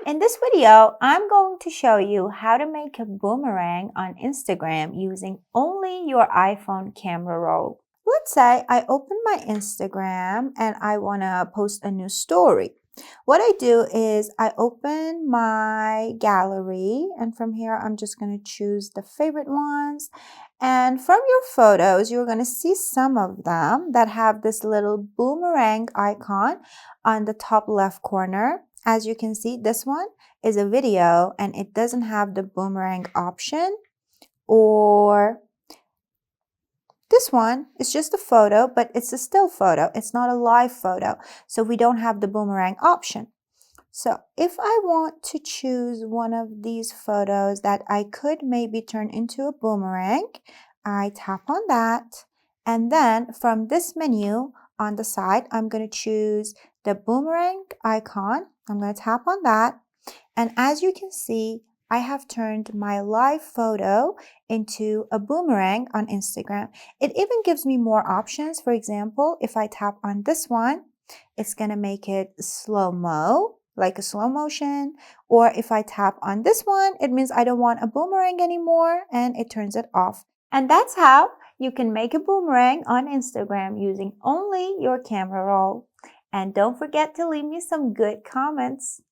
In this video, I'm going to show you how to make a boomerang on Instagram using only your iPhone camera roll. Let's say I open my Instagram and I want to post a new story. What I do is I open my gallery, and from here I'm just going to choose the favorite ones. And from your photos, you're going to see some of them that have this little boomerang icon on the top left corner. As you can see, this one is a video and it doesn't have the boomerang option, or this one is just a photo, but it's a still photo. It's not a live photo, so we don't have the boomerang option. So if I want to choose one of these photos that I could maybe turn into a boomerang, I tap on that. And then from this menu on the side, I'm going to choose the boomerang icon. I'm going to tap on that. And as you can see, I have turned my live photo into a boomerang on Instagram. It even gives me more options. For example, if I tap on this one, it's going to make it slow-mo, like a slow motion. Or if I tap on this one, it means I don't want a boomerang anymore and it turns it off. And that's how you can make a boomerang on Instagram using only your camera roll. And don't forget to leave me some good comments.